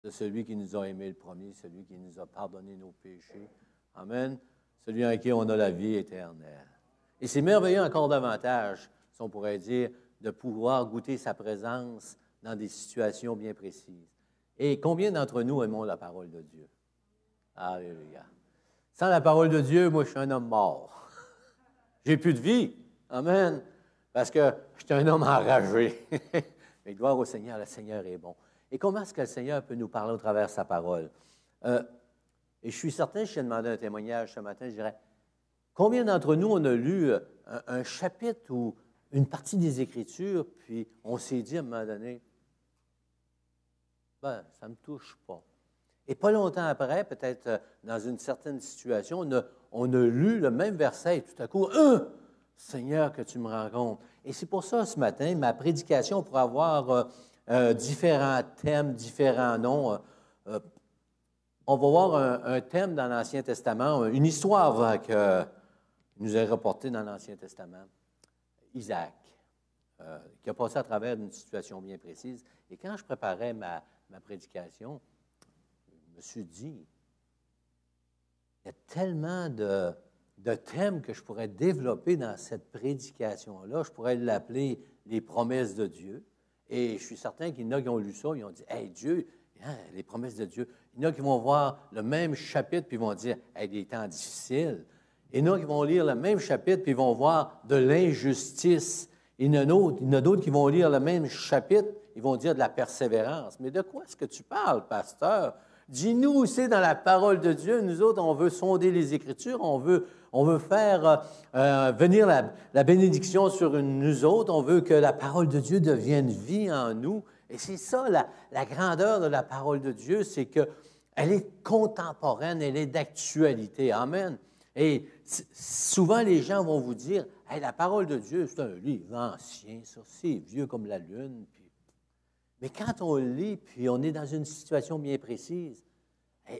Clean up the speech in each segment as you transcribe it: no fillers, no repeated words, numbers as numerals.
de celui qui nous a aimés le premier, celui qui nous a pardonné nos péchés. Amen. Celui en qui on a la vie éternelle. Et c'est merveilleux encore davantage, si on pourrait dire, de pouvoir goûter sa présence dans des situations bien précises. Et combien d'entre nous aimons la parole de Dieu? Alléluia. Sans la parole de Dieu, moi, je suis un homme mort. J'ai plus de vie. Amen. Parce que je suis un homme enragé. Mais gloire au Seigneur, le Seigneur est bon. Et comment est-ce que le Seigneur peut nous parler au travers de sa parole? Et je suis certain, je t'ai demandé un témoignage ce matin, je dirais, combien d'entre nous on a lu un chapitre ou une partie des Écritures, puis on s'est dit à un moment donné, ben, ça ne me touche pas. Et pas longtemps après, peut-être dans une certaine situation, on a lu le même verset et tout à coup, Seigneur, que tu me rencontres. Et c'est pour ça, ce matin, ma prédication pourra avoir différents thèmes, différents noms. On va voir un thème dans l'Ancien Testament, une histoire que nous est rapportée dans l'Ancien Testament. Isaac, qui a passé à travers une situation bien précise. Et quand je préparais ma prédication, je me suis dit, il y a tellement de thèmes que je pourrais développer dans cette prédication-là. Je pourrais l'appeler « Les promesses de Dieu ». Et je suis certain qu'il y en a qui ont lu ça, ils ont dit « Hey, Dieu, hein, les promesses de Dieu ». Il y en a qui vont voir le même chapitre puis ils vont dire « Hey, des temps difficiles ». Il y en a qui vont lire le même chapitre puis ils vont voir de l'injustice. Il y en a d'autres qui vont lire le même chapitre, ils vont dire de la persévérance. Mais de quoi est-ce que tu parles, pasteur? Dis-nous où c'est dans la parole de Dieu. Nous autres, on veut sonder les Écritures, on veut faire venir la bénédiction sur nous autres. On veut que la parole de Dieu devienne vie en nous. Et c'est ça, la grandeur de la parole de Dieu, c'est qu'elle est contemporaine, elle est d'actualité. Amen. Et souvent, les gens vont vous dire, hey, la parole de Dieu, c'est un livre ancien, ça, c'est vieux comme la lune. Mais quand on lit, puis on est dans une situation bien précise,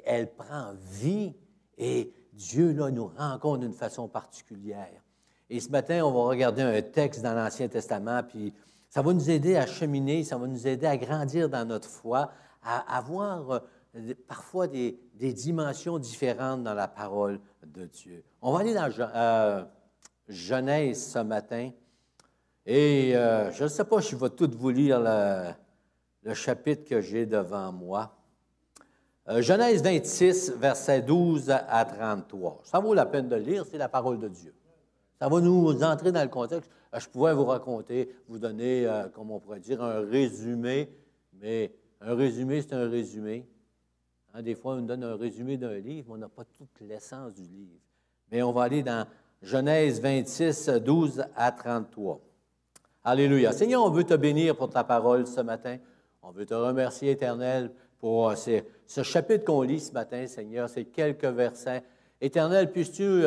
elle prend vie et Dieu, là, nous rencontre d'une façon particulière. Et ce matin, on va regarder un texte dans l'Ancien Testament, puis ça va nous aider à cheminer, ça va nous aider à grandir dans notre foi, à avoir parfois des dimensions différentes dans la parole de Dieu. On va aller dans Genèse ce matin, et je ne sais pas si je vais tout vous lire le chapitre que j'ai devant moi. Genèse 26, versets 12 à 33. Ça vaut la peine de lire, c'est la parole de Dieu. Ça va nous entrer dans le contexte. Je pourrais vous raconter, vous donner, comme on pourrait dire, un résumé, mais un résumé, c'est un résumé. Hein, des fois, on nous donne un résumé d'un livre, mais on n'a pas toute l'essence du livre. Mais on va aller dans Genèse 26, 12 à 33. Alléluia. Seigneur, on veut te bénir pour ta parole ce matin. On veut te remercier, Éternel, pour ce chapitre qu'on lit ce matin, Seigneur, ces quelques versets. Éternel, puisses-tu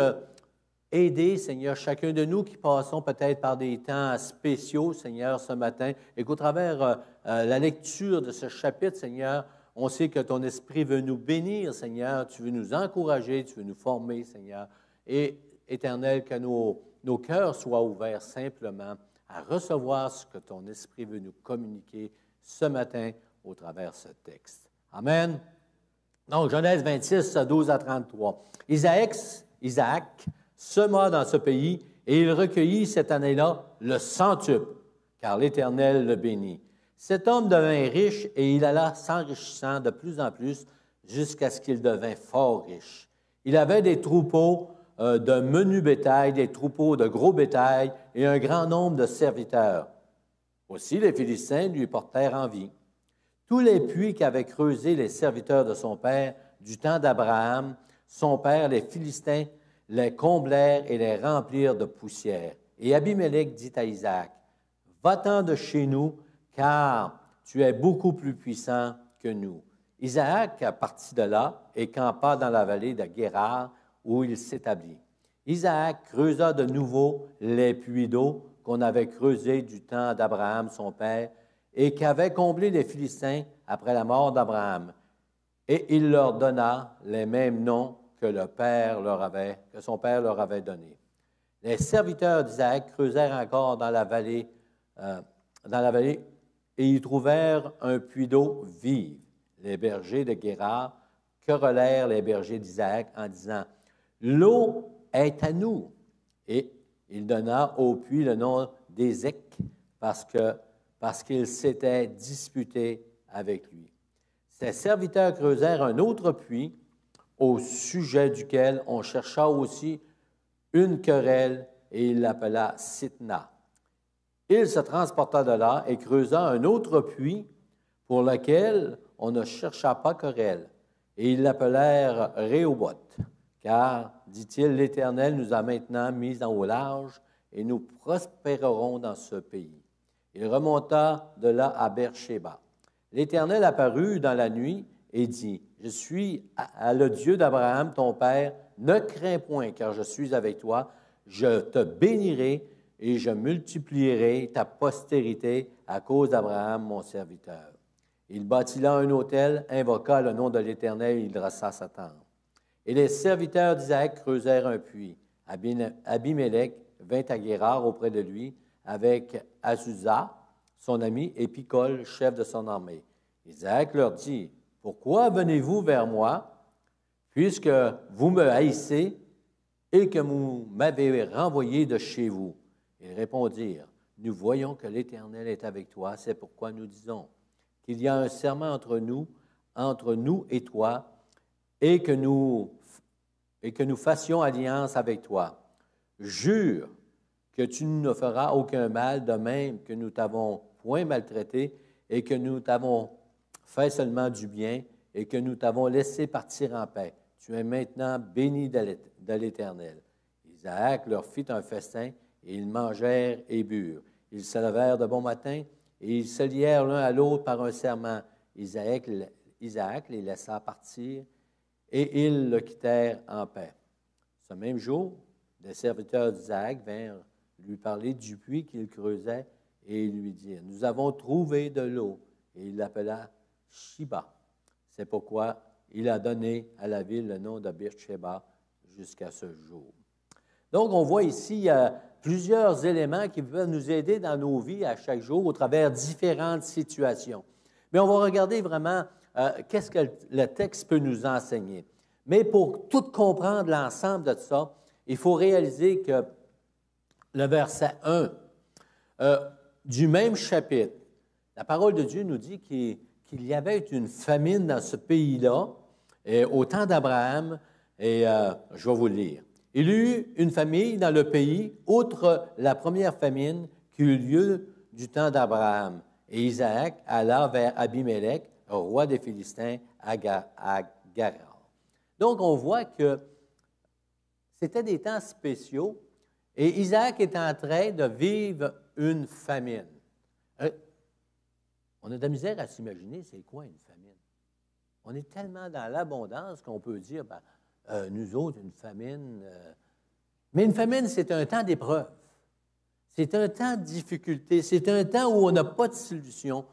aider, Seigneur, chacun de nous qui passons peut-être par des temps spéciaux, Seigneur, ce matin, et qu'au travers la lecture de ce chapitre, Seigneur, on sait que ton esprit veut nous bénir, Seigneur, tu veux nous encourager, tu veux nous former, Seigneur, et Éternel, que nos cœurs soient ouverts simplement à recevoir ce que ton esprit veut nous communiquer ce matin au travers de ce texte. Amen. Donc, Genèse 26, 12 à 33. Isaac sema dans ce pays et il recueillit cette année-là le centuple, car l'Éternel le bénit. Cet homme devint riche et il alla s'enrichissant de plus en plus jusqu'à ce qu'il devint fort riche. Il avait des troupeaux de menu bétail, des troupeaux de gros bétail et un grand nombre de serviteurs. Aussi, les Philistins lui portèrent envie. Tous les puits qu'avaient creusés les serviteurs de son père du temps d'Abraham, son père, les Philistins, les comblèrent et les remplirent de poussière. Et Abimelech dit à Isaac, « Va-t'en de chez nous, car tu es beaucoup plus puissant que nous. » Isaac partit de là et campa dans la vallée de Guérar, où il s'établit. Isaac creusa de nouveau les puits d'eau qu'on avait creusés du temps d'Abraham, son père, et qu'avaient comblés les Philistins après la mort d'Abraham. Et il leur donna les mêmes noms que son père leur avait donnés. Les serviteurs d'Isaac creusèrent encore dans la vallée et y trouvèrent un puits d'eau vive. les bergers de Guérar querellèrent les bergers d'Isaac en disant, « L'eau est à nous. » Et il donna au puits le nom d'Ézek parce qu'il s'était disputé avec lui. Ses serviteurs creusèrent un autre puits au sujet duquel on chercha aussi une querelle et il l'appela Sitna. Il se transporta de là et creusa un autre puits pour lequel on ne chercha pas querelle et ils l'appelèrent Rehoboth, car, dit-il, l'Éternel nous a maintenant mis au large et nous prospérerons dans ce pays. Il remonta de là à Beersheba. L'Éternel apparut dans la nuit et dit, « Je suis le Dieu d'Abraham, ton père, ne crains point, car je suis avec toi, je te bénirai et je multiplierai ta postérité à cause d'Abraham, mon serviteur. » Il bâtit là un autel, invoqua le nom de l'Éternel et il dressa sa tente. Et les serviteurs d'Isaac creusèrent un puits. Abimelech vint à Guérar auprès de lui avec Azuzah, son ami, et Picol, chef de son armée. Isaac leur dit, « Pourquoi venez-vous vers moi, puisque vous me haïssez et que vous m'avez renvoyé de chez vous? » Ils répondirent, « Nous voyons que l'Éternel est avec toi, c'est pourquoi nous disons qu'il y a un serment entre nous et toi, et que nous fassions alliance avec toi. Jure que tu ne feras aucun mal, de même que nous t'avons point maltraité et que nous t'avons fait seulement du bien et que nous t'avons laissé partir en paix. Tu es maintenant béni de l'Éternel. » Isaac leur fit un festin et ils mangèrent et burent. Ils se levèrent de bon matin et ils se lièrent l'un à l'autre par un serment. Isaac les laissa partir et ils le quittèrent en paix. Ce même jour, des serviteurs d'Isaac vinrent lui parler du puits qu'il creusait et lui dirent, « Nous avons trouvé de l'eau. » Et il l'appela Shiba. C'est pourquoi il a donné à la ville le nom de Beersheba jusqu'à ce jour. Donc, on voit ici, il y a plusieurs éléments qui peuvent nous aider dans nos vies à chaque jour au travers de différentes situations. Mais on va regarder vraiment qu'est-ce que le texte peut nous enseigner. Mais pour tout comprendre l'ensemble de ça, il faut réaliser que le verset 1 du même chapitre, la parole de Dieu nous dit qu'il y avait une famine dans ce pays-là, au temps d'Abraham, et je vais vous le lire. Il y eut une famille dans le pays, outre la première famine qui eut lieu du temps d'Abraham. Et Isaac alla vers Abimelech, roi des Philistins, à Guérar. Donc, on voit que c'était des temps spéciaux et Isaac est en train de vivre une famine. On a de la misère à s'imaginer c'est quoi une famine. On est tellement dans l'abondance qu'on peut dire, nous autres, une famine. Mais une famine, c'est un temps d'épreuve. C'est un temps de difficulté. C'est un temps où on n'a pas de solution.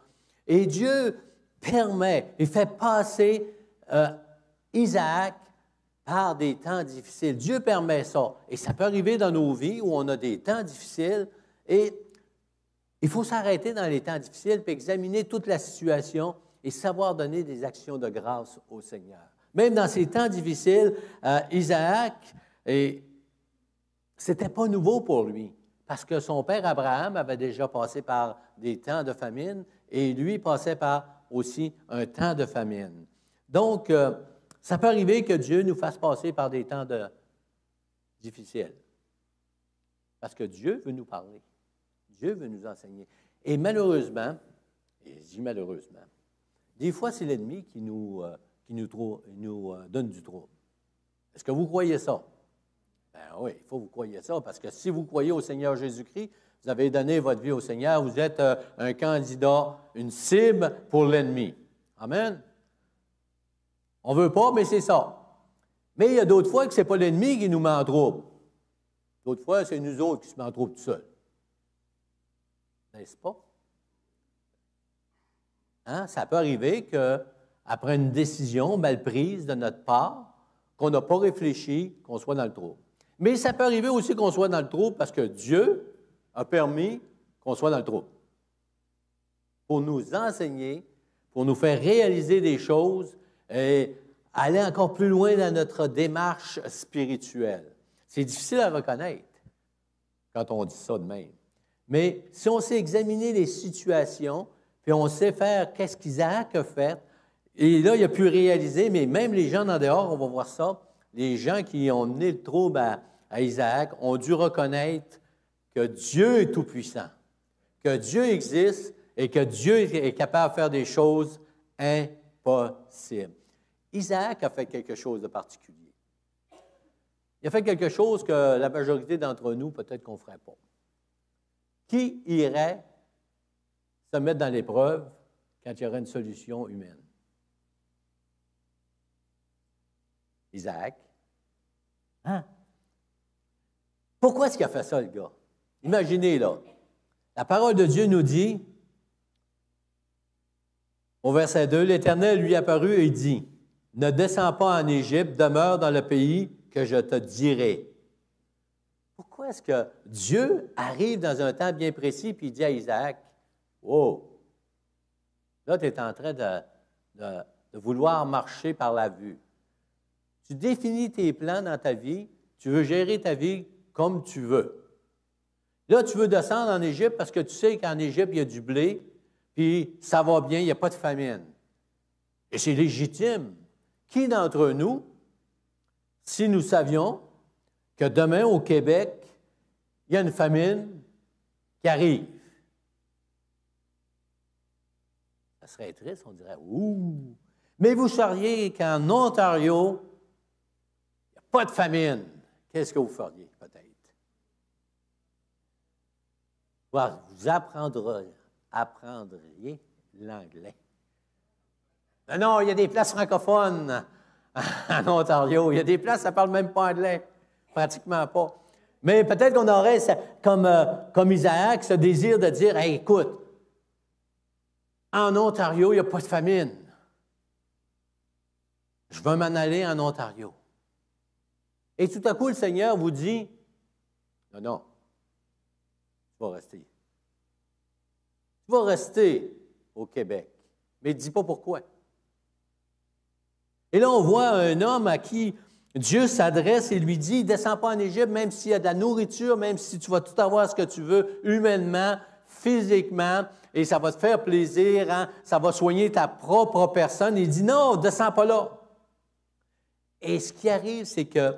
Et Dieu permet et fait passer Isaac par des temps difficiles. Dieu permet ça. Et ça peut arriver dans nos vies où on a des temps difficiles. Et il faut s'arrêter dans les temps difficiles et examiner toute la situation et savoir donner des actions de grâce au Seigneur. Même dans ces temps difficiles, Isaac, ce n'était pas nouveau pour lui, parce que son père Abraham avait déjà passé par des temps de famine et lui passait par aussi un temps de famine. Donc, ça peut arriver que Dieu nous fasse passer par des temps difficiles, parce que Dieu veut nous parler, Dieu veut nous enseigner. Et malheureusement, et je dis malheureusement, des fois, c'est l'ennemi qui nous donne du trouble. Est-ce que vous croyez ça? Ben oui, il faut que vous croyiez ça, parce que si vous croyez au Seigneur Jésus-Christ, vous avez donné votre vie au Seigneur, vous êtes un candidat, une cible pour l'ennemi. Amen? On ne veut pas, mais c'est ça. Mais il y a d'autres fois que ce n'est pas l'ennemi qui nous met en trouble. D'autres fois, c'est nous autres qui se met en trouble tout seuls. N'est-ce pas? Hein? Ça peut arriver qu'après une décision mal prise de notre part, qu'on n'a pas réfléchi, qu'on soit dans le trouble. Mais ça peut arriver aussi qu'on soit dans le trouble parce que Dieu a permis qu'on soit dans le trouble. Pour nous enseigner, pour nous faire réaliser des choses et aller encore plus loin dans notre démarche spirituelle. C'est difficile à reconnaître quand on dit ça de même. Mais si on sait examiner les situations, puis on sait faire qu'est-ce qu'Isaac a fait, et là, il a pu réaliser, mais même les gens en dehors, on va voir ça, les gens qui ont mené le trouble à Isaac ont dû reconnaître que Dieu est tout-puissant, que Dieu existe et que Dieu est capable de faire des choses impossibles. Isaac a fait quelque chose de particulier. Il a fait quelque chose que la majorité d'entre nous, peut-être qu'on ne ferait pas. Qui irait se mettre dans l'épreuve quand il y aurait une solution humaine? Isaac. Hein? Pourquoi est-ce qu'il a fait ça, le gars? Imaginez, là. La parole de Dieu nous dit, au verset 2, l'Éternel lui apparut et dit, « Ne descends pas en Égypte, demeure dans le pays que je te dirai. » Pourquoi est-ce que Dieu arrive dans un temps bien précis et il dit à Isaac, « Wow, là, tu es en train de vouloir marcher par la vue. Tu définis tes plans dans ta vie, tu veux gérer ta vie comme tu veux. Là, tu veux descendre en Égypte parce que tu sais qu'en Égypte, il y a du blé, puis ça va bien, il n'y a pas de famine. Et c'est légitime. Qui d'entre nous, si nous savions que demain, au Québec, il y a une famine qui arrive? Ça serait triste, on dirait, ouh! Mais vous sauriez qu'en Ontario, il n'y a pas de famine. Qu'est-ce que vous feriez, peut-être? Vous apprendriez l'anglais. Non, il y a des places francophones en Ontario. Il y a des places, ça ne parle même pas anglais. Pratiquement pas. Mais peut-être qu'on aurait, comme Isaac, ce désir de dire, hey, écoute, en Ontario, il n'y a pas de famine. Je veux m'en aller en Ontario. Et tout à coup, le Seigneur vous dit, non, non, tu vas rester. Tu vas rester au Québec. Mais ne dis pas pourquoi. Et là, on voit un homme à qui Dieu s'adresse et lui dit, « Descends pas en Égypte, même s'il y a de la nourriture, même si tu vas tout avoir ce que tu veux, humainement, physiquement, et ça va te faire plaisir, hein, ça va soigner ta propre personne. » Il dit, « Non, ne descends pas là. » Et ce qui arrive, c'est que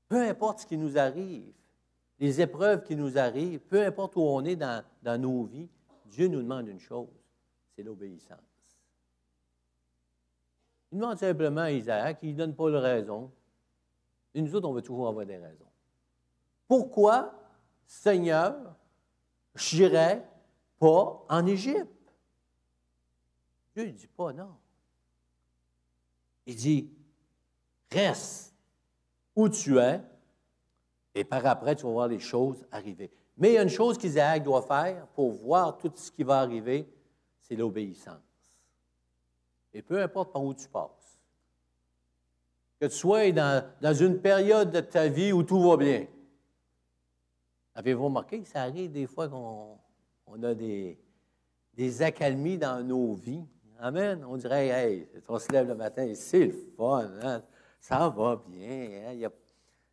peu importe ce qui nous arrive, les épreuves qui nous arrivent, peu importe où on est dans nos vies, Dieu nous demande une chose, c'est l'obéissance. Il demande simplement à Isaac, il ne donne pas de raison. Et nous autres, on veut toujours avoir des raisons. Pourquoi, Seigneur, je n'irai pas en Égypte? Dieu ne dit pas non. Il dit, reste où tu es, et par après, tu vas voir les choses arriver. Mais il y a une chose qu'Isaac doit faire pour voir tout ce qui va arriver, c'est l'obéissance. Et peu importe par où tu passes, que tu sois dans une période de ta vie où tout va bien. Avez-vous remarqué que ça arrive des fois qu'on a des accalmies dans nos vies? Amen. On dirait, hey, on se lève le matin et c'est le fun, hein? Ça va bien, hein?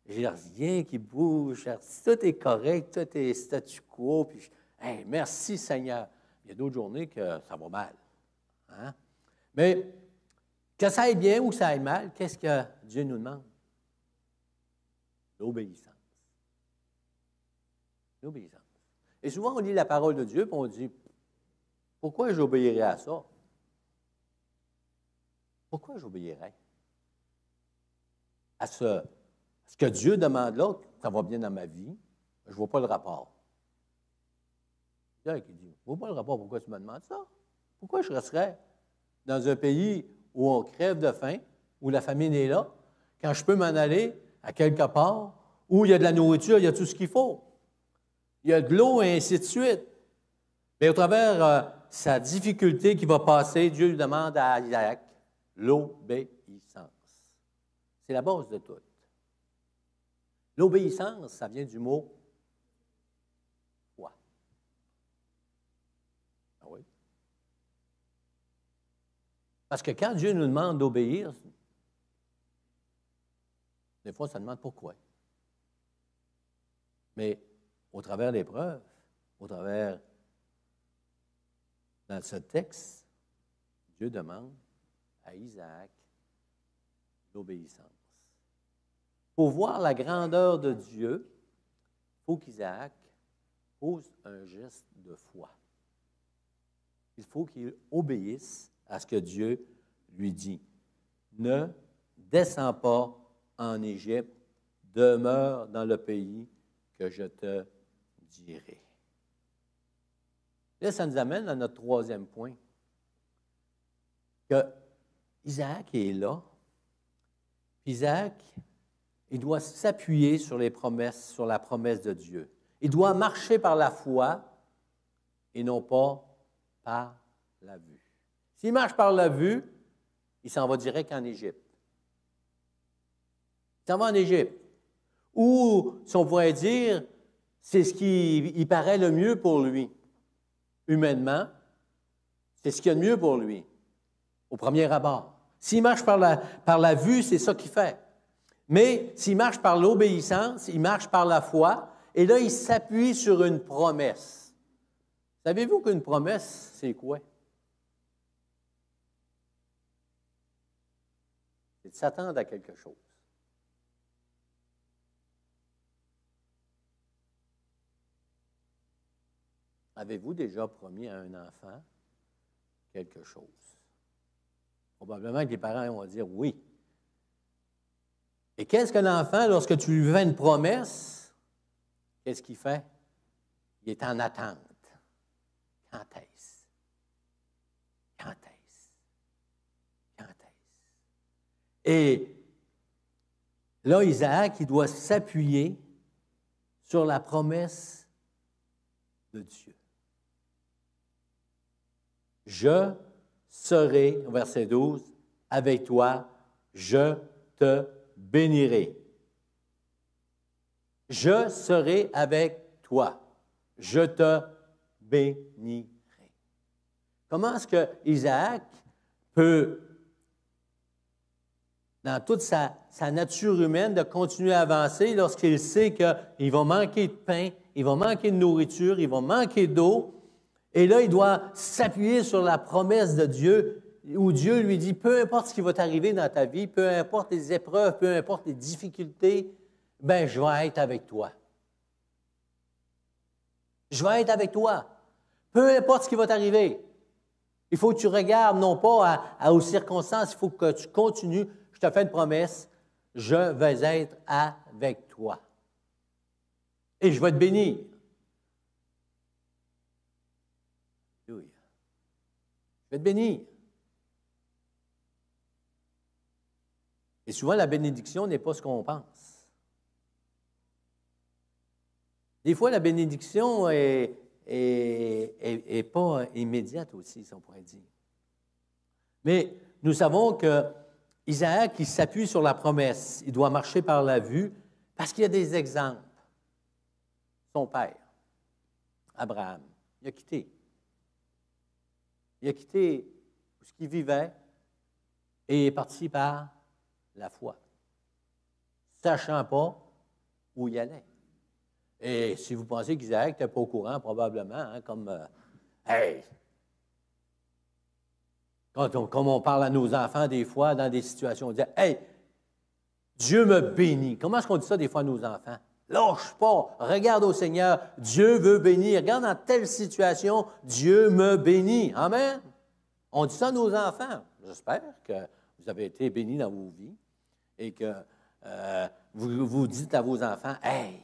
J'ai rien qui bouge, tout est correct, tout est statu quo, puis hey, merci Seigneur. Il y a d'autres journées que ça va mal. Hein? Mais que ça aille bien ou que ça aille mal, qu'est-ce que Dieu nous demande? L'obéissance. L'obéissance. Et souvent, on lit la parole de Dieu et on dit, pourquoi j'obéirais à ça? Pourquoi j'obéirais à ce que Dieu demande là, ça va bien dans ma vie, je ne vois pas le rapport. Il y a qui dit, je ne vois pas le rapport, pourquoi tu me demandes ça? Pourquoi je resterais dans un pays où on crève de faim, où la famine est là, quand je peux m'en aller à quelque part, où il y a de la nourriture, il y a tout ce qu'il faut. Il y a de l'eau et ainsi de suite. Mais au travers sa difficulté qui va passer, Dieu lui demande à Isaac l'obéissance. C'est la base de tout. L'obéissance, ça vient du mot foi. Ah oui. Parce que quand Dieu nous demande d'obéir, des fois, ça demande pourquoi. Mais au travers des preuves, au travers, dans ce texte, Dieu demande à Isaac l'obéissance. Pour voir la grandeur de Dieu, il faut qu'Isaac pose un geste de foi. Il faut qu'il obéisse à ce que Dieu lui dit. Ne descends pas en Égypte, demeure dans le pays que je te dirai. Là, ça nous amène à notre troisième point. Que Isaac est là. Isaac, il doit s'appuyer sur les promesses, sur la promesse de Dieu. Il doit marcher par la foi et non pas par la vue. S'il marche par la vue, il s'en va direct en Égypte. Il s'en va en Égypte. Ou, si on pourrait dire, c'est ce qui paraît le mieux pour lui. Humainement, c'est ce qu'il y a de mieux pour lui, au premier abord. S'il marche par la vue, c'est ça qu'il fait. Mais s'il marche par l'obéissance, il marche par la foi, et là, il s'appuie sur une promesse. Savez-vous qu'une promesse, c'est quoi? C'est de s'attendre à quelque chose. Avez-vous déjà promis à un enfant quelque chose? Probablement que les parents vont dire oui. Et qu'est-ce que l'enfant, lorsque tu lui fais une promesse, qu'est-ce qu'il fait? Il est en attente. Quand est-ce? Quand est-ce? Quand est-ce? Et là, Isaac, il doit s'appuyer sur la promesse de Dieu. Je serai, verset 12, avec toi, je te bénirai. Je serai avec toi, je te bénirai. Comment est-ce que Isaac peut, dans toute sa nature humaine, de continuer à avancer lorsqu'il sait qu'il va manquer de pain, il va manquer de nourriture, il va manquer d'eau, et là, il doit s'appuyer sur la promesse de Dieu, où Dieu lui dit, peu importe ce qui va t'arriver dans ta vie, peu importe les épreuves, peu importe les difficultés, ben je vais être avec toi. Je vais être avec toi. Peu importe ce qui va t'arriver. Il faut que tu regardes non pas aux circonstances, il faut que tu continues. Je te fais une promesse, je vais être avec toi. Et je vais te bénir. Je vais te bénir. Et souvent, la bénédiction n'est pas ce qu'on pense. Des fois, la bénédiction n'est pas immédiate aussi, si on pourrait dire. Mais nous savons que Isaac, il s'appuie sur la promesse. Il doit marcher par la vue parce qu'il y a des exemples. Son père, Abraham, il a quitté. Il a quitté ce qu'il vivait et est parti par la foi, sachant pas où il allait. Et si vous pensez qu'Isaac n'était pas au courant, probablement, hein, comme hey! Comme on parle à nos enfants des fois dans des situations, on dit hey, Dieu me bénit. Comment est-ce qu'on dit ça des fois à nos enfants? Lâche pas, regarde au Seigneur, Dieu veut bénir. Regarde dans telle situation, Dieu me bénit. Amen. On dit ça à nos enfants. J'espère que vous avez été bénis dans vos vies et que vous dites à vos enfants, hey,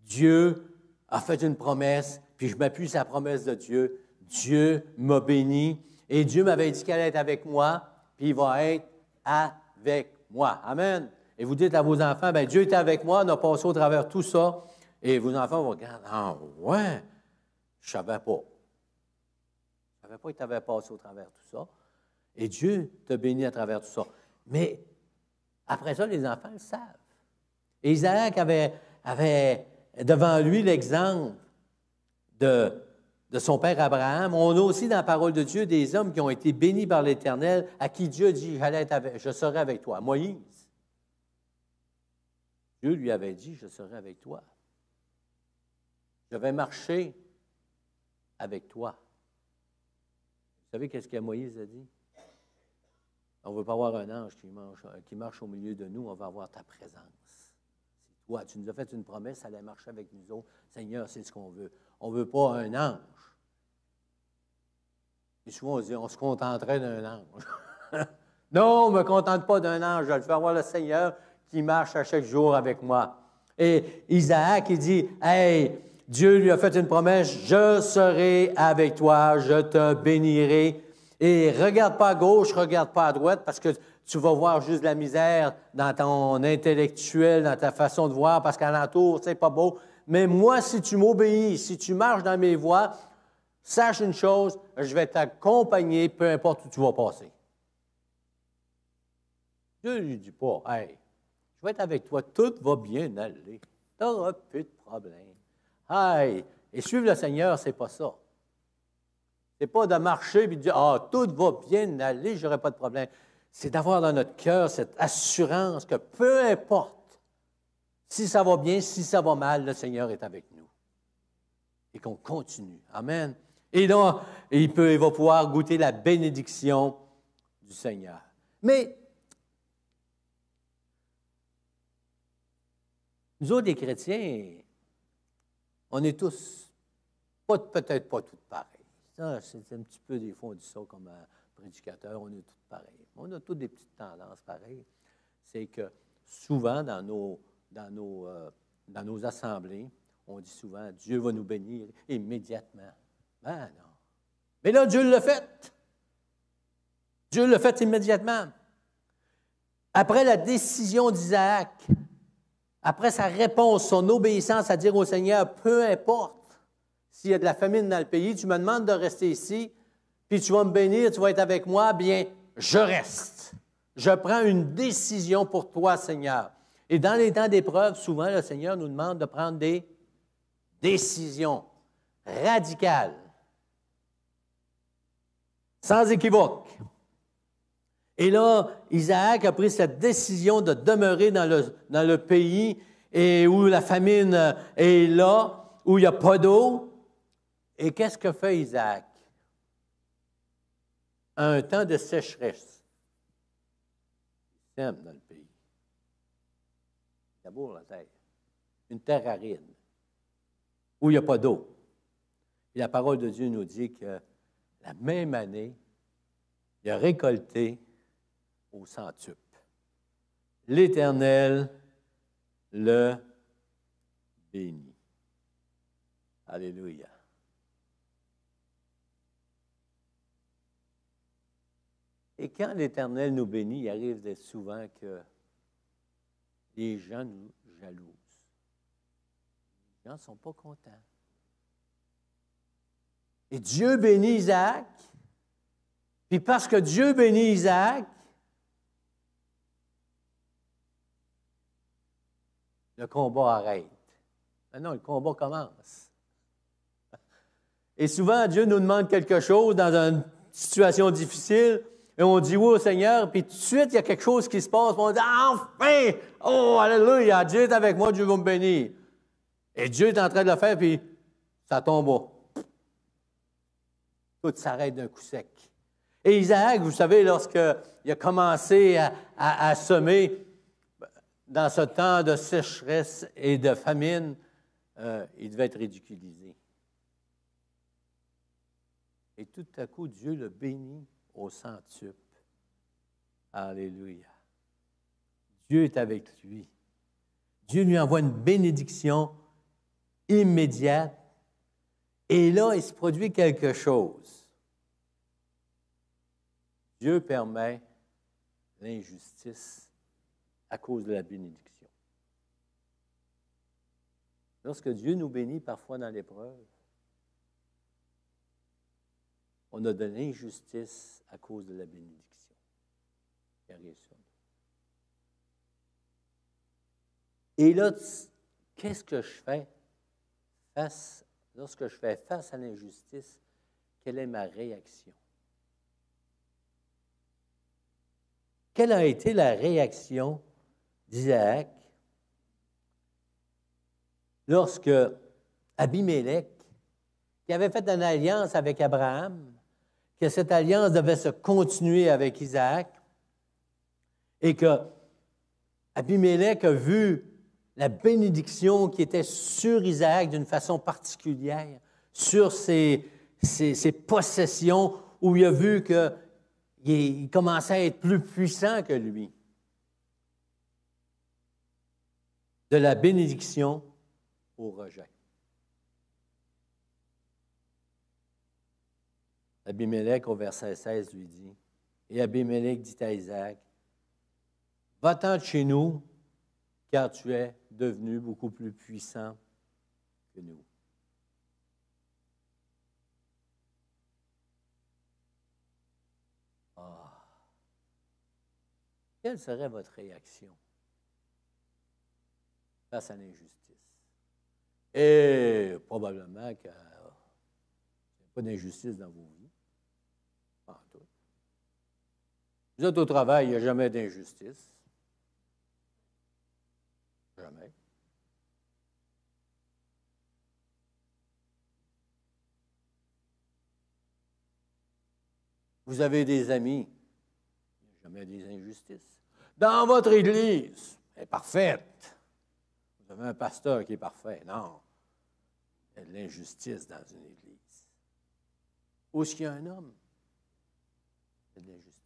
Dieu a fait une promesse, puis je m'appuie sur la promesse de Dieu. Dieu m'a béni et Dieu m'avait dit qu'il allait être avec moi, puis il va être avec moi. Amen. Et vous dites à vos enfants, bien, Dieu était avec moi, on a passé au travers tout ça. Et vos enfants vont regarder, ah ouais, je ne savais pas. Je ne savais pas qu'il t'avait passé au travers tout ça. Et Dieu t'a béni à travers tout ça. Mais après ça, les enfants le savent. Et Isaac avait devant lui l'exemple de de son père Abraham. On a aussi dans la parole de Dieu des hommes qui ont été bénis par l'Éternel, à qui Dieu dit, je serai avec toi. Moïse. Dieu lui avait dit, je serai avec toi. Je vais marcher avec toi. Vous savez qu'est-ce que Moïse a dit? On ne veut pas avoir un ange qui marche au milieu de nous, on va avoir ta présence. C'est toi. Tu nous as fait une promesse, elle allait marcher avec nous autres. Seigneur, c'est ce qu'on veut. On ne veut pas un ange. Et souvent, on dit, on se contenterait d'un ange. Non, on ne me contente pas d'un ange. Je veux avoir le Seigneur qui marche à chaque jour avec moi. Et Isaac, il dit, hey, Dieu lui a fait une promesse, je serai avec toi, je te bénirai. Et regarde pas à gauche, regarde pas à droite, parce que tu vas voir juste la misère dans ton intellectuel, dans ta façon de voir, parce qu'alentour, c'est pas beau. Mais moi, si tu m'obéis, si tu marches dans mes voies, sache une chose, je vais t'accompagner, peu importe où tu vas passer. Dieu ne lui dit pas, hey, je vais être avec toi, tout va bien aller. Tu n'auras plus de problème. Hey, et suivre le Seigneur, c'est pas ça. C'est pas de marcher et de dire, ah, tout va bien aller, je n'aurai pas de problème. C'est d'avoir dans notre cœur cette assurance que peu importe si ça va bien, si ça va mal, le Seigneur est avec nous. Et qu'on continue. Amen. Et donc, il va pouvoir goûter la bénédiction du Seigneur. Mais, nous autres, les chrétiens, on est tous, peut-être pas tous pareils. Ça, c'est un petit peu, des fois, on dit ça comme prédicateur, on est tous pareils. On a toutes des petites tendances pareilles. C'est que souvent, dans nos assemblées, on dit souvent, Dieu va nous bénir immédiatement. Ben non. Mais là, Dieu l'a fait. Dieu l'a fait immédiatement. Après la décision d'Isaac, après sa réponse, son obéissance à dire au Seigneur, peu importe s'il y a de la famine dans le pays, tu me demandes de rester ici, puis tu vas me bénir, tu vas être avec moi, bien, je reste. Je prends une décision pour toi, Seigneur. Et dans les temps d'épreuve, souvent, le Seigneur nous demande de prendre des décisions radicales, sans équivoque. Et là, Isaac a pris cette décision de demeurer dans le pays et où la famine est là, où il n'y a pas d'eau. Et qu'est-ce que fait Isaac? Un temps de sécheresse. Il sème dans le pays. Il laboure la terre. Une terre aride, où il n'y a pas d'eau. Et la parole de Dieu nous dit que la même année, il a récolté au centuple. L'Éternel le bénit. Alléluia. Et quand l'Éternel nous bénit, il arrive souvent que les gens nous jalousent. Les gens ne sont pas contents. Et Dieu bénit Isaac. Puis parce que Dieu bénit Isaac, le combat arrête. Maintenant, le combat commence. Et souvent, Dieu nous demande quelque chose dans une situation difficile, et on dit oui au Seigneur, puis tout de suite, il y a quelque chose qui se passe, puis on dit enfin! Oh, alléluia! Dieu est avec moi, Dieu va me bénir. Et Dieu est en train de le faire, puis ça tombe. Tout s'arrête d'un coup sec. Et Isaac, vous savez, lorsqu'il a commencé à semer, dans ce temps de sécheresse et de famine, il devait être ridiculisé. Et tout à coup, Dieu le bénit au centuple. Alléluia. Dieu est avec lui. Dieu lui envoie une bénédiction immédiate. Et là, il se produit quelque chose. Dieu permet l'injustice à cause de la bénédiction. Lorsque Dieu nous bénit parfois dans l'épreuve, on a de l'injustice à cause de la bénédiction qui arrive sur nous. Et là, qu'est-ce que je fais face lorsque je fais face à l'injustice, quelle est ma réaction? Quelle a été la réaction d'Isaac lorsque Abimelech, qui avait fait une alliance avec Abraham, que cette alliance devait se continuer avec Isaac, et que Abimelech a vu la bénédiction qui était sur Isaac d'une façon particulière, sur ses possessions, où il a vu qu'il commençait à être plus puissant que lui. De la bénédiction au rejet. Abimelech, au verset 16, lui dit, et Abimelech dit à Isaac, « Va-t'en de chez nous, car tu es devenu beaucoup plus puissant que nous. » Ah! Quelle serait votre réaction face à l'injustice? Et probablement qu'il n'y a pas d'injustice dans vos vies. Pas en tout. Vous êtes au travail, il n'y a jamais d'injustice. Jamais. Vous avez des amis, il n'y a jamais des injustices. Dans votre Église, elle est parfaite. Vous avez un pasteur qui est parfait. Non. Il y a de l'injustice dans une Église. Où est-ce qu'il y a un homme? Il y a de l'injustice.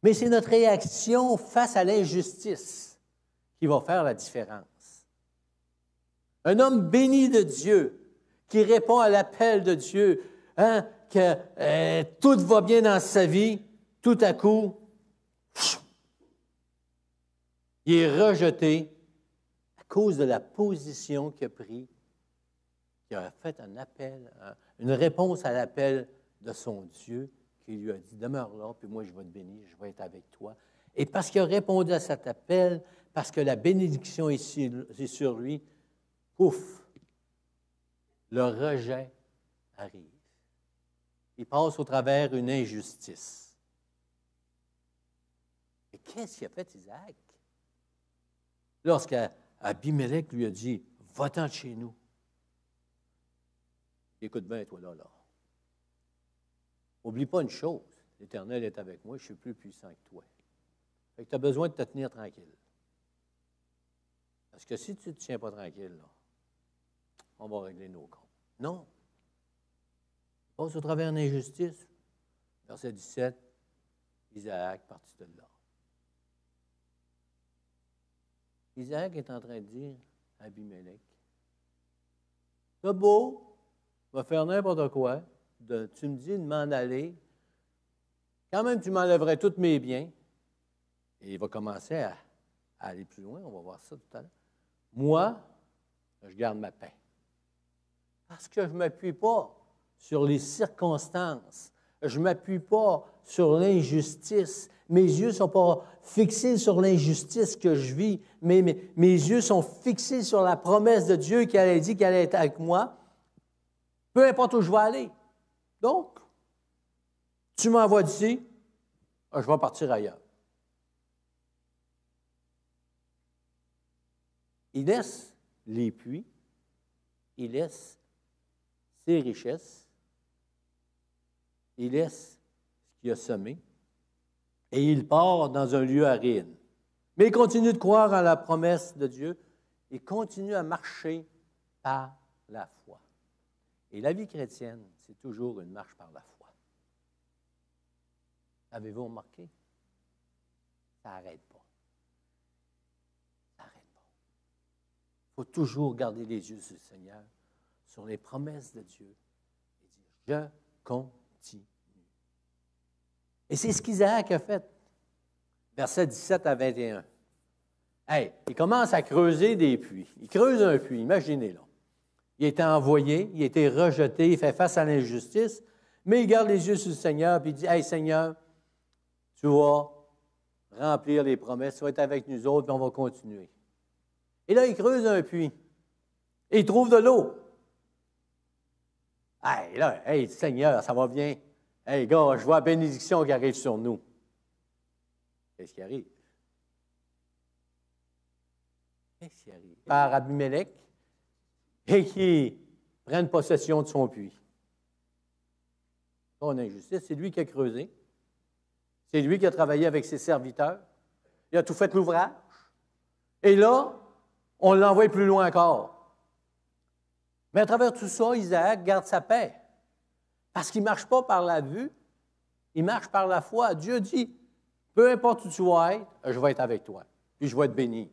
Mais c'est notre réaction face à l'injustice qui va faire la différence. Un homme béni de Dieu, qui répond à l'appel de Dieu, que tout va bien dans sa vie, tout à coup, il est rejeté à cause de la position qu'il a prise, qu'il a fait un appel, une réponse à l'appel de son Dieu, qui lui a dit, demeure là, puis moi je vais te bénir, je vais être avec toi. Et parce qu'il a répondu à cet appel, parce que la bénédiction est sur lui, pouf, le rejet arrive. Il passe au travers une injustice. Et qu'est-ce qu'il a fait Isaac? Lorsqu'Abimelech lui a dit, va-t'en de chez nous. Écoute bien, toi là. N'oublie pas une chose, l'Éternel est avec moi, je suis plus puissant que toi. Fait que tu as besoin de te tenir tranquille. Parce que si tu ne te tiens pas tranquille, là, on va régler nos comptes. Non. Passe au travers d'une injustice. Verset 17, Isaac partit de là. Isaac est en train de dire à Abimelech, c'est beau, je vais faire n'importe quoi, tu me dis de m'en aller, quand même tu m'enlèverais tous mes biens, et il va commencer à aller plus loin, on va voir ça tout à l'heure. Moi, je garde ma paix. Parce que je ne m'appuie pas sur les circonstances. Je ne m'appuie pas sur l'injustice. Mes yeux ne sont pas fixés sur l'injustice que je vis, mais mes yeux sont fixés sur la promesse de Dieu qui allait dire qu'elle allait être avec moi, peu importe où je vais aller. Donc, tu m'envoies d'ici, je vais partir ailleurs. Il laisse les puits, il laisse ses richesses, il laisse ce qu'il a semé et il part dans un lieu aride. Mais il continue de croire en la promesse de Dieu et continue à marcher par la foi. Et la vie chrétienne, c'est toujours une marche par la foi. Avez-vous remarqué? Ça n'arrête pas. Ça n'arrête pas. Il faut toujours garder les yeux sur le Seigneur, sur les promesses de Dieu et dire, je continue. Et c'est ce qu'Isaac a fait. Versets 17 à 21. Hey, il commence à creuser des puits. Il creuse un puits, imaginez-le. Il a été envoyé, il a été rejeté, il fait face à l'injustice, mais il garde les yeux sur le Seigneur et il dit, hey Seigneur, tu vas remplir les promesses, tu vas être avec nous autres, puis on va continuer. Et là, il creuse un puits. Et il trouve de l'eau. Hey, là, hey, Seigneur, ça va bien. Hey, gars, je vois la bénédiction qui arrive sur nous. Qu'est-ce qui arrive? Qu'est-ce qui arrive? Par Abimelech, et qui prennent possession de son puits. Pas une injustice, c'est lui qui a creusé. C'est lui qui a travaillé avec ses serviteurs. Il a tout fait l'ouvrage. Et là, on l'envoie plus loin encore. Mais à travers tout ça, Isaac garde sa paix. Parce qu'il ne marche pas par la vue, il marche par la foi. Dieu dit, peu importe où tu vas être, je vais être avec toi. Puis je vais être béni.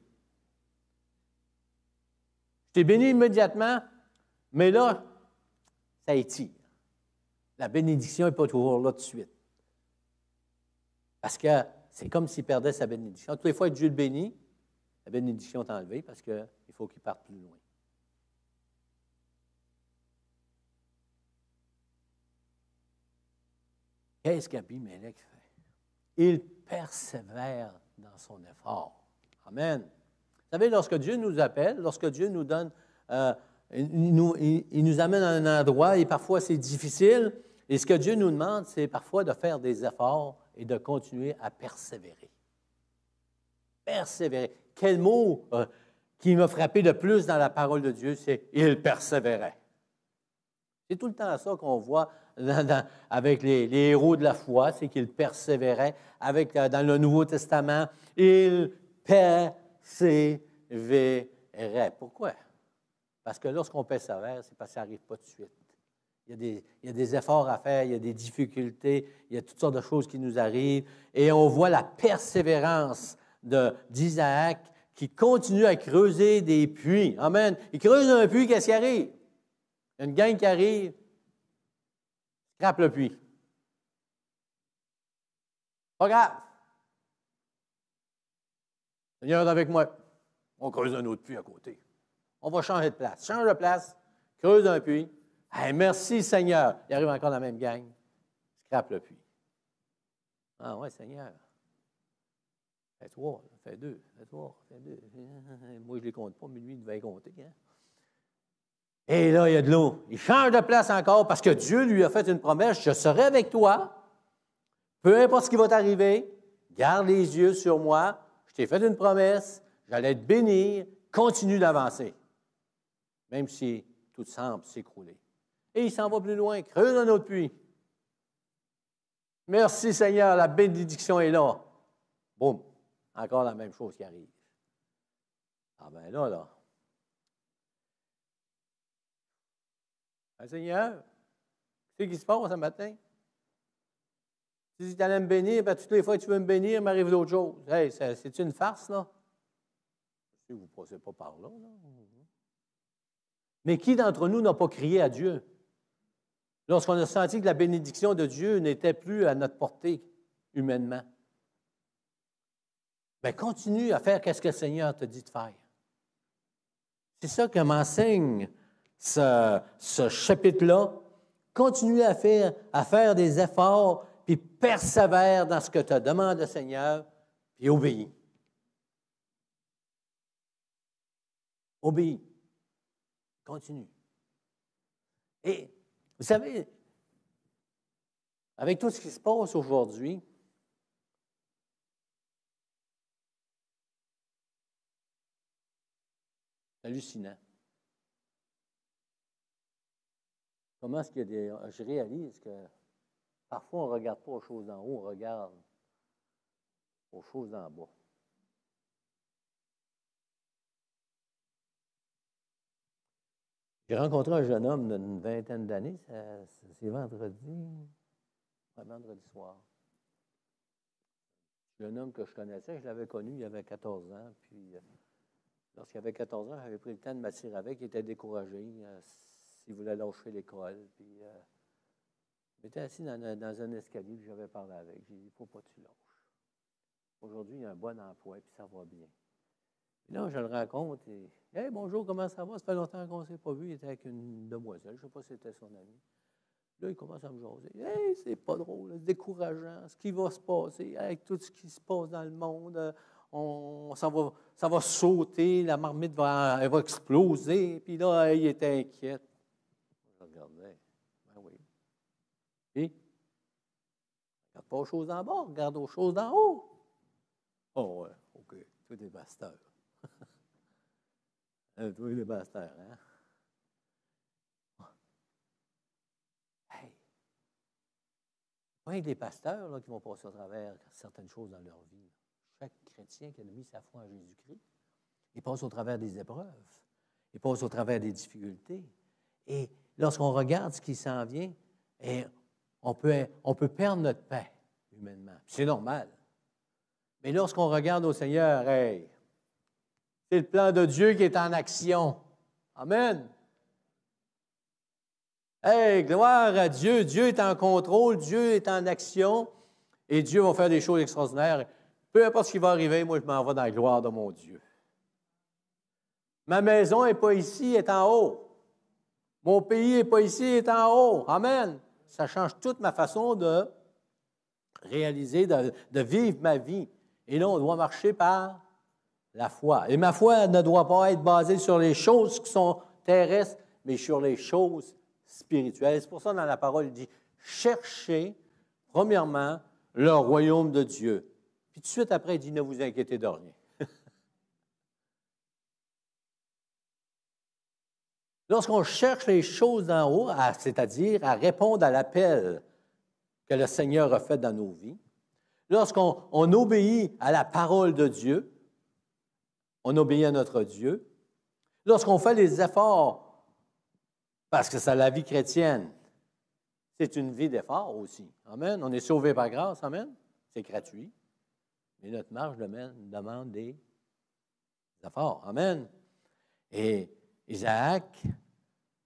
Je t'ai béni immédiatement, mais là, ça étire. La bénédiction n'est pas toujours là tout de suite. Parce que c'est comme s'il perdait sa bénédiction. Toutes les fois que Dieu le bénit, la bénédiction est enlevée parce qu'il faut qu'il parte plus loin. Qu'est-ce qu'Abimelech fait? Il persévère dans son effort. Amen. Vous savez, lorsque Dieu nous appelle, lorsque Dieu nous donne, il nous amène à un endroit et parfois c'est difficile, et ce que Dieu nous demande, c'est parfois de faire des efforts et de continuer à persévérer. Persévérer. Quel mot qui m'a frappé le plus dans la parole de Dieu, c'est « il persévérait ». C'est tout le temps ça qu'on voit avec les héros de la foi, c'est qu'ils persévéraient. Dans le Nouveau Testament, ils persévéraient. Pourquoi? Parce que lorsqu'on persévère, c'est parce que ça n'arrive pas tout de suite. Il y a des efforts à faire, il y a des difficultés, il y a toutes sortes de choses qui nous arrivent. Et on voit la persévérance d'Isaac qui continue à creuser des puits. Amen. Il creuse un puits, qu'est-ce qui arrive? Il y a une gang qui arrive, scrape le puits. Pas grave. Seigneur est avec moi. On creuse un autre puits à côté. On va changer de place. Change de place, creuse un puits. Hey, merci Seigneur. Il arrive encore dans la même gang, scrape le puits. Ah ouais, Seigneur. Fais 3, fais 2, fais 3, fais 2. Moi, je ne les compte pas, mais lui, il devait les compter. Hein? Et là, il y a de l'eau. Il change de place encore parce que Dieu lui a fait une promesse. Je serai avec toi. Peu importe ce qui va t'arriver, garde les yeux sur moi. Je t'ai fait une promesse. J'allais te bénir. Continue d'avancer. Même si tout semble s'écrouler. Et il s'en va plus loin. Creuse un autre puits. Merci Seigneur, la bénédiction est là. Boum. Encore la même chose qui arrive. Ah ben là. Seigneur, qu'est-ce qui se passe ce matin? Si tu allais me bénir, ben, toutes les fois que tu veux me bénir, il m'arrive d'autres choses. Hey, c'est une farce, là? Si vous ne passez pas par là, là. Mais qui d'entre nous n'a pas crié à Dieu? Lorsqu'on a senti que la bénédiction de Dieu n'était plus à notre portée humainement. Bien, continue à faire ce que le Seigneur te dit de faire. C'est ça que m'enseigne ce chapitre-là. Continue à faire des efforts, puis persévère dans ce que te demande le Seigneur, puis obéis. Obéis. Continue. Et, vous savez, avec tout ce qui se passe aujourd'hui, c'est hallucinant. Comment est-ce qu'il y a des... Je réalise que parfois, on ne regarde pas aux choses d'en haut, on regarde aux choses d'en bas. J'ai rencontré un jeune homme d'une vingtaine d'années, c'est vendredi soir. Un jeune homme que je connaissais, je l'avais connu, il avait 14 ans, puis lorsqu'il avait 14 ans, j'avais pris le temps de m'asseoir avec, il était découragé, il voulait lâcher l'école, puis il était assis dans un escalier, puis j'avais parlé avec, j'ai dit, il ne faut pas que tu lâches. Aujourd'hui, il a un bon emploi, puis ça va bien. Puis là, je le rencontre et « Hey, bonjour, comment ça va? Ça fait longtemps qu'on ne s'est pas vu. » Il était avec une demoiselle, je ne sais pas si c'était son ami. Là, il commence à me jaser. « Hey, c'est pas drôle, c'est décourageant, ce qui va se passer avec tout ce qui se passe dans le monde. Ça va sauter, la marmite elle va exploser. » Puis là, il était inquiet. Je regardais. Puis, regarde pas aux choses d'en bas, regarde aux choses d'en haut. Oh, ouais, OK. Toi, t'es pasteur. Toi, t'es pasteur, hein? Hey! Pas des pasteurs là, qui vont passer à travers certaines choses dans leur vie. Chaque chrétien qui a mis sa foi en Jésus-Christ, il passe au travers des épreuves. Il passe au travers des difficultés. Et lorsqu'on regarde ce qui s'en vient, et on peut perdre notre paix humainement. C'est normal. Mais lorsqu'on regarde au Seigneur, hey, c'est le plan de Dieu qui est en action. Amen. Hey, gloire à Dieu. Dieu est en contrôle, Dieu est en action et Dieu va faire des choses extraordinaires. Peu importe ce qui va arriver, moi, je m'en vais dans la gloire de mon Dieu. Ma maison n'est pas ici, elle est en haut. Mon pays n'est pas ici, il est en haut. Amen. Ça change toute ma façon de réaliser, de vivre ma vie. Et là, on doit marcher par la foi. Et ma foi ne doit pas être basée sur les choses qui sont terrestres, mais sur les choses spirituelles. C'est pour ça, dans la parole, il dit, cherchez, premièrement, le royaume de Dieu. Puis tout de suite après, il dit, ne vous inquiétez de rien. Lorsqu'on cherche les choses d'en haut, c'est-à-dire à répondre à l'appel que le Seigneur a fait dans nos vies, lorsqu'on obéit à la parole de Dieu, on obéit à notre Dieu, lorsqu'on fait les efforts, parce que c'est la vie chrétienne, c'est une vie d'effort aussi. Amen. On est sauvé par grâce, amen. C'est gratuit. Mais notre marche demande des efforts. Amen. Et Isaac,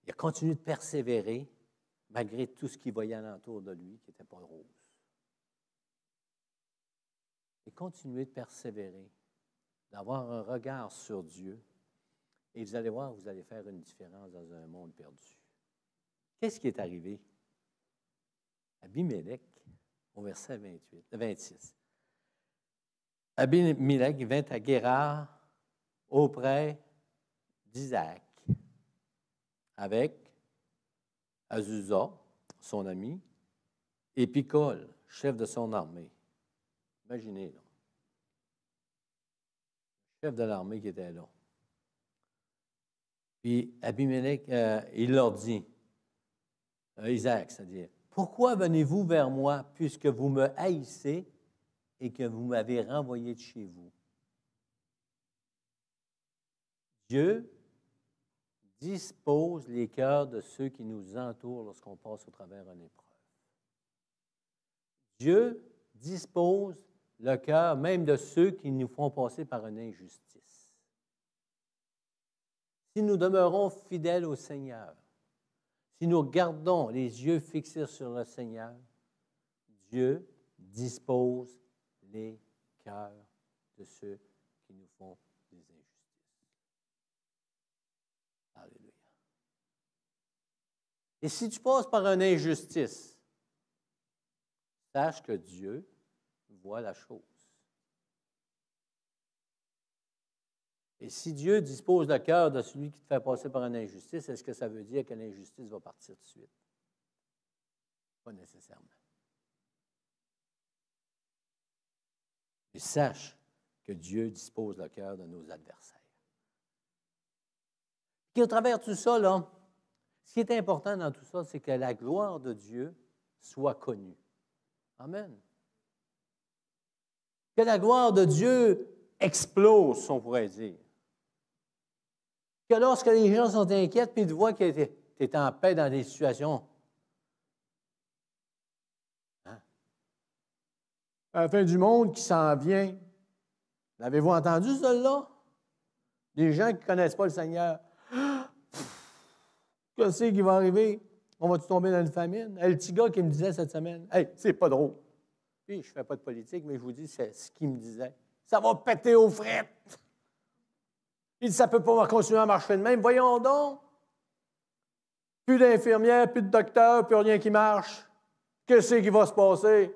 il a continué de persévérer malgré tout ce qu'il voyait alentour de lui qui n'était pas rose. Et continuer de persévérer, d'avoir un regard sur Dieu. Et vous allez voir, vous allez faire une différence dans un monde perdu. Qu'est-ce qui est arrivé? Abimelech, au verset 26. Abimelech vint à Guérar auprès d'Isaac, avec Azusa, son ami, et Picol, chef de son armée. Imaginez, là. Chef de l'armée qui était là. Puis Abimelech, il leur dit, Isaac, c'est-à-dire, pourquoi venez-vous vers moi puisque vous me haïssez et que vous m'avez renvoyé de chez vous? Dieu dispose les cœurs de ceux qui nous entourent lorsqu'on passe au travers d'une épreuve. Dieu dispose le cœur même de ceux qui nous font passer par une injustice. Si nous demeurons fidèles au Seigneur, si nous gardons les yeux fixés sur le Seigneur, Dieu dispose les cœurs de ceux qui nous font des injustices. Alléluia. Et si tu passes par une injustice, sache que Dieu voit la chose. Et si Dieu dispose le cœur de celui qui te fait passer par une injustice, est-ce que ça veut dire que l'injustice va partir tout de suite? Pas nécessairement. Mais sache que Dieu dispose le cœur de nos adversaires. Et au travers de tout ça, là, ce qui est important dans tout ça, c'est que la gloire de Dieu soit connue. Amen. Que la gloire de Dieu explose, on pourrait dire. Que lorsque les gens sont inquiets puis ils te voient que tu es en paix dans des situations. Hein? À la fin du monde qui s'en vient. L'avez-vous entendu, celle-là? Des gens qui ne connaissent pas le Seigneur. Qu'est-ce qui va arriver? On va-tu tomber dans une famine? Le petit gars qui me disait cette semaine, « Hey, c'est pas drôle. » Puis, je ne fais pas de politique, mais je vous dis, c'est ce qu'il me disait. Ça va péter aux frettes. Il dit, ça ne peut pas continuer à marcher de même. Voyons donc. Plus d'infirmières, plus de docteurs, plus rien qui marche. Qu'est-ce qui va se passer?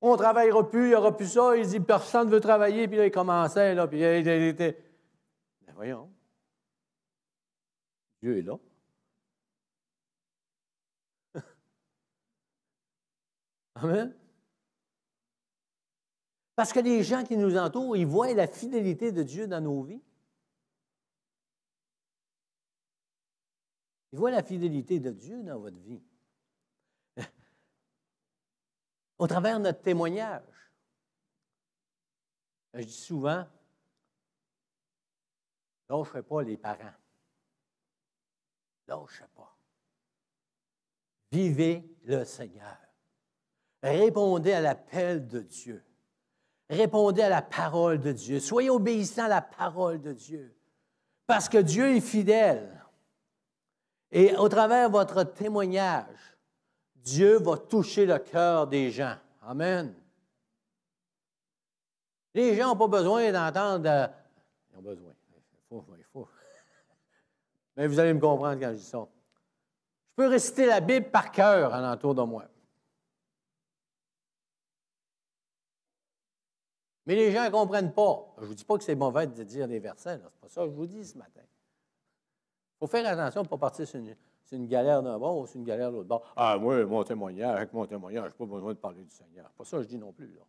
On ne travaillera plus, il n'y aura plus ça. Il dit, personne ne veut travailler. Puis là, il commençait, là, puis il était... Ben voyons. Dieu est là. Amen. Parce que les gens qui nous entourent, ils voient la fidélité de Dieu dans nos vies. Ils voient la fidélité de Dieu dans votre vie. Au travers de notre témoignage. Je dis souvent, lâchez pas les parents. Lâchez pas. Vivez le Seigneur. Répondez à l'appel de Dieu. Répondez à la parole de Dieu. Soyez obéissants à la parole de Dieu. Parce que Dieu est fidèle. Et au travers de votre témoignage, Dieu va toucher le cœur des gens. Amen. Les gens n'ont pas besoin d'entendre... Ils ont besoin. Il faut. Mais vous allez me comprendre quand je dis ça. Je peux réciter la Bible par cœur alentour de moi. Mais les gens ne comprennent pas. Je ne vous dis pas que c'est mauvais de dire des versets. Ce n'est pas ça que je vous dis ce matin. Il faut faire attention pour ne pas partir sur une galère d'un bord ou sur une galère de l'autre bord. Ah, moi, mon témoignage, avec mon témoignage, je n'ai pas besoin de parler du Seigneur. C'est pas ça que je dis non plus. Là.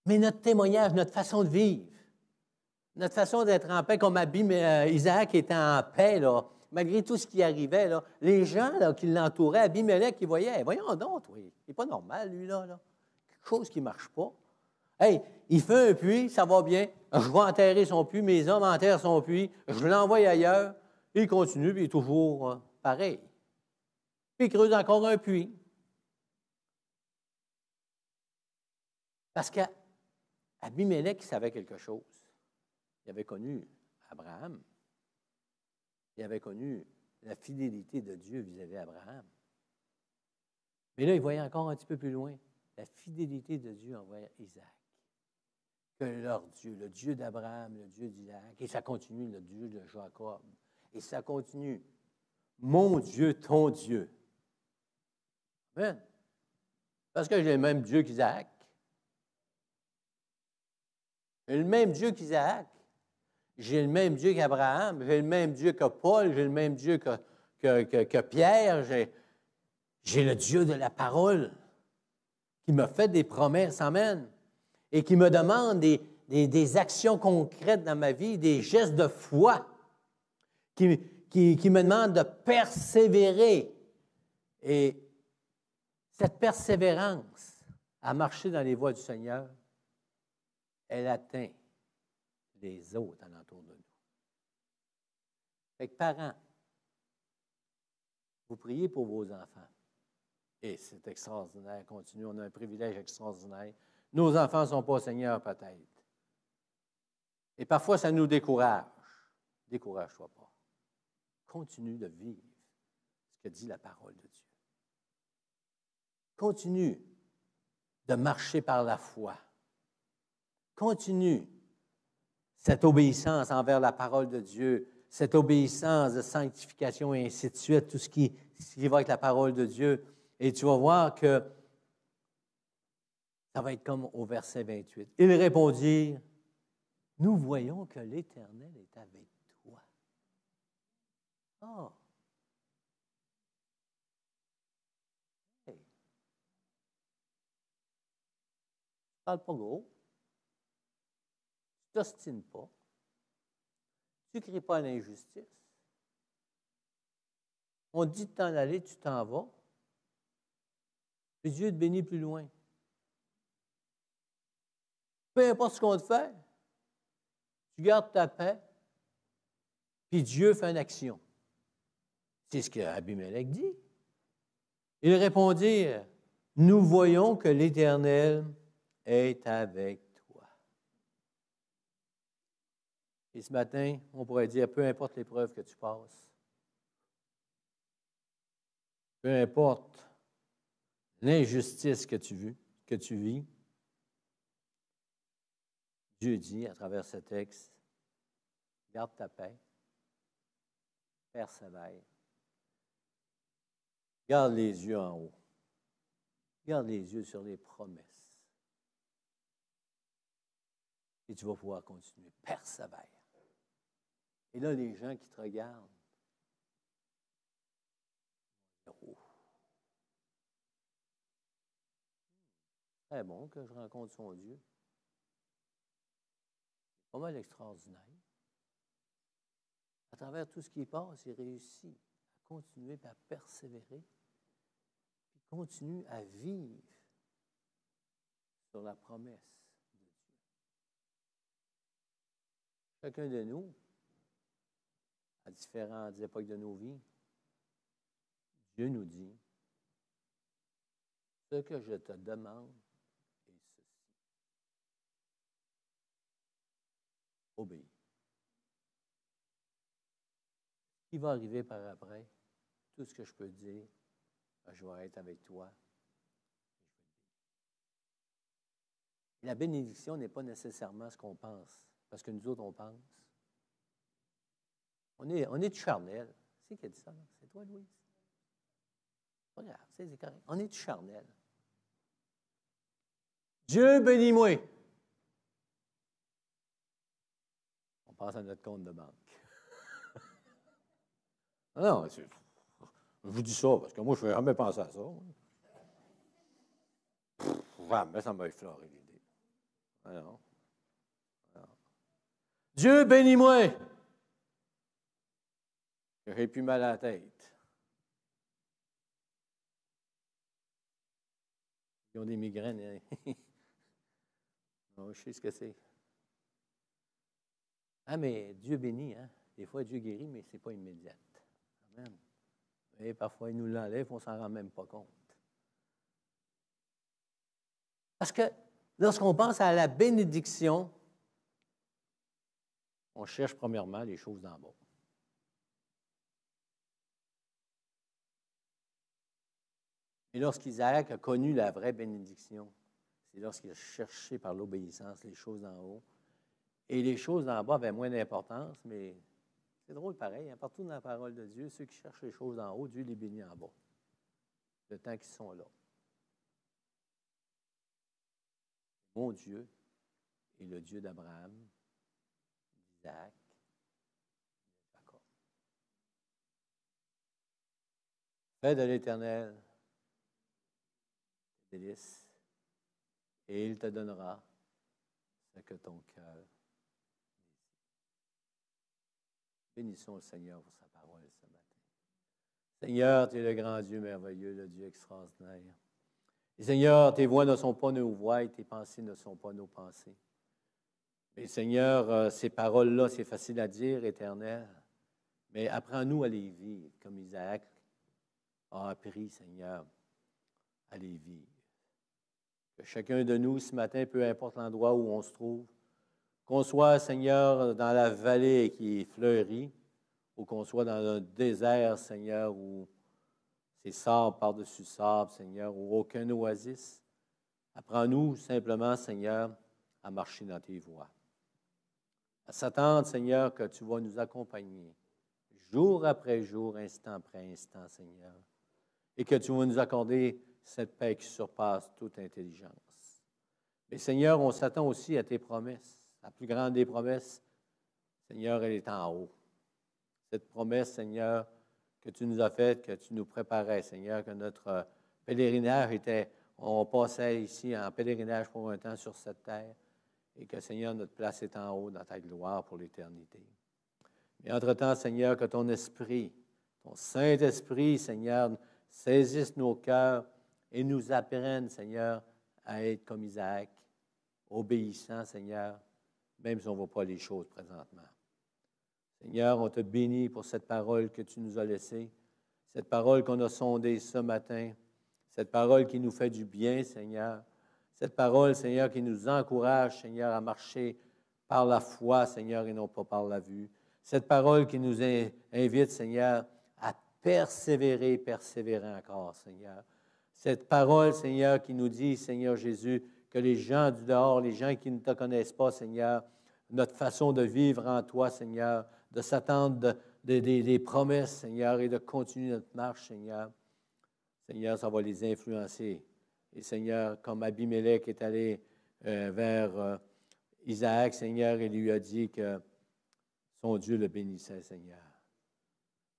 Mais notre témoignage, notre façon de vivre, notre façon d'être en paix, comme Isaac était en paix, là, malgré tout ce qui arrivait, là, les gens là, qui l'entouraient, Abimelech, qui voyaient, voyons donc, oui, il n'est pas normal, lui, là. Quelque chose qui ne marche pas. Hey, il fait un puits, ça va bien, je vais enterrer son puits, mes hommes enterrent son puits, je l'envoie ailleurs, et il continue, puis il est toujours pareil. Puis il creuse encore un puits. Parce qu'Abimelech savait quelque chose. Il avait connu Abraham. Il avait connu la fidélité de Dieu vis-à-vis d'Abraham. Mais là, il voyait encore un petit peu plus loin la fidélité de Dieu envers Isaac. Que leur Dieu, le Dieu d'Abraham, le Dieu d'Isaac, et ça continue, le Dieu de Jacob. Et ça continue. Mon Dieu, ton Dieu. Amen. Parce que j'ai le même Dieu qu'Isaac. J'ai le même Dieu qu'Isaac. J'ai le même Dieu qu'Abraham. J'ai le même Dieu que Paul. J'ai le même Dieu que Pierre. J'ai le Dieu de la parole qui me fait des promesses. Amen. Et qui me demande des actions concrètes dans ma vie, des gestes de foi, qui me demande de persévérer. Et cette persévérance à marcher dans les voies du Seigneur, elle atteint les autres alentour de nous. Fait que parents, vous priez pour vos enfants. Et c'est extraordinaire, continue, on a un privilège extraordinaire. Nos enfants ne sont pas au Seigneur, peut-être. Et parfois, ça nous décourage. Décourage-toi pas. Continue de vivre ce que dit la parole de Dieu. Continue de marcher par la foi. Continue cette obéissance envers la parole de Dieu, cette obéissance de sanctification et ainsi de suite, tout ce qui va avec la parole de Dieu. Et tu vas voir que ça va être comme au verset 28. Ils répondirent, « Nous voyons que l'Éternel est avec toi. » Oh! Hey. Tu ne parles pas gros. Tu ne t'ostines pas. Tu ne cries pas à l'injustice. On te dit de t'en aller, tu t'en vas. Puis Dieu te bénit plus loin. Peu importe ce qu'on te fait, tu gardes ta paix, puis Dieu fait une action. C'est ce qu'Abimelech dit. Ils répondirent, « Nous voyons que l'Éternel est avec toi. » Et ce matin, on pourrait dire, peu importe l'épreuve que tu passes, peu importe l'injustice que tu vis, Dieu dit à travers ce texte, garde ta paix, persévère, garde les yeux en haut, garde les yeux sur les promesses. Et tu vas pouvoir continuer. Persévère. Et là, les gens qui te regardent, oh, très bon que je rencontre son Dieu. C'est pas mal extraordinaire. À travers tout ce qui passe, il réussit à continuer et à persévérer, puis continue à vivre sur la promesse de Dieu. Chacun de nous, à différentes époques de nos vies, Dieu nous dit, ce que je te demande est ceci. Obéis. Ce qui va arriver par après, tout ce que je peux dire, je vais être avec toi. La bénédiction n'est pas nécessairement ce qu'on pense, parce que nous autres, on pense. On est du charnel. C'est qui a dit ça? Là? C'est toi, Louise? Pas grave, c'est correct. On est du charnel. Dieu bénis-moi. On pense à notre compte de banque. Non, je vous dis ça parce que moi, je ne fais jamais penser à ça. Jamais ça m'a effleuré l'idée. Alors. Dieu bénis-moi. J'aurais plus mal à la tête. Ils ont des migraines. Hein? Non, je sais ce que c'est. Ah, mais Dieu bénit, hein? Des fois, Dieu guérit, mais ce n'est pas immédiat. Amen. Et parfois, il nous l'enlève, on ne s'en rend même pas compte. Parce que lorsqu'on pense à la bénédiction, on cherche premièrement les choses d'en bas. Et lorsqu'Isaac a connu la vraie bénédiction, c'est lorsqu'il a cherché par l'obéissance les choses d'en haut. Et les choses d'en bas avaient moins d'importance, mais c'est drôle pareil. Hein? Partout dans la parole de Dieu, ceux qui cherchent les choses d'en haut, Dieu les bénit en bas. Le temps qu'ils sont là. Mon Dieu est le Dieu d'Abraham, d'Isaac, de Jacob. Fais de l'Éternel tes délices, et il te donnera ce que ton cœur désire. Bénissons le Seigneur pour sa parole ce matin. Seigneur, tu es le grand Dieu merveilleux, le Dieu extraordinaire. Et Seigneur, tes voix ne sont pas nos voix et tes pensées ne sont pas nos pensées. Mais Seigneur, ces paroles-là, c'est facile à dire, éternel, mais apprends-nous à les vivre, comme Isaac a appris, Seigneur, à les vivre. Que chacun de nous, ce matin, peu importe l'endroit où on se trouve, qu'on soit, Seigneur, dans la vallée qui fleurit, ou qu'on soit dans un désert, Seigneur, où c'est sable par-dessus sable, Seigneur, ou aucun oasis, apprends-nous simplement, Seigneur, à marcher dans tes voies. À s'attendre, Seigneur, que tu vas nous accompagner jour après jour, instant après instant, Seigneur, et que tu vas nous accorder cette paix qui surpasse toute intelligence. Mais Seigneur, on s'attend aussi à tes promesses. La plus grande des promesses, Seigneur, elle est en haut. Cette promesse, Seigneur, que tu nous as faite, que tu nous préparais, Seigneur, que notre pèlerinage était, on passait ici en pèlerinage pour un temps sur cette terre, et que, Seigneur, notre place est en haut dans ta gloire pour l'éternité. Mais entre-temps, Seigneur, que ton esprit, ton Saint-Esprit, Seigneur, saisisse nos cœurs et nous apprenne, Seigneur, à être comme Isaac, obéissant, Seigneur, même si on ne voit pas les choses présentement. Seigneur, on te bénit pour cette parole que tu nous as laissée, cette parole qu'on a sondée ce matin, cette parole qui nous fait du bien, Seigneur, cette parole, Seigneur, qui nous encourage, Seigneur, à marcher par la foi, Seigneur, et non pas par la vue. Cette parole qui nous invite, Seigneur, à persévérer encore, Seigneur. Cette parole, Seigneur, qui nous dit, Seigneur Jésus, que les gens du dehors, les gens qui ne te connaissent pas, Seigneur, notre façon de vivre en toi, Seigneur, de s'attendre des promesses, Seigneur, et de continuer notre marche, Seigneur. Seigneur, ça va les influencer. Et Seigneur, comme Abimelech est allé vers Isaac, Seigneur, il lui a dit que son Dieu le bénissait, Seigneur.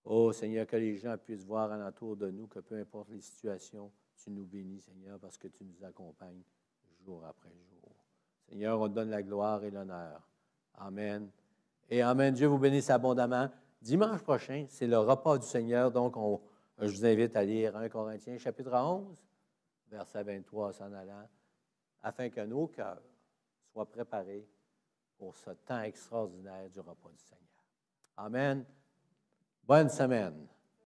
Oh, Seigneur, que les gens puissent voir alentour de nous que peu importe les situations, tu nous bénis, Seigneur, parce que tu nous accompagnes jour après jour. Seigneur, on te donne la gloire et l'honneur. Amen. Et amen. Dieu vous bénisse abondamment. Dimanche prochain, c'est le repas du Seigneur. Donc, je vous invite à lire 1 Corinthiens, chapitre 11, verset 23 s'en allant, afin que nos cœurs soient préparés pour ce temps extraordinaire du repas du Seigneur. Amen. Bonne semaine.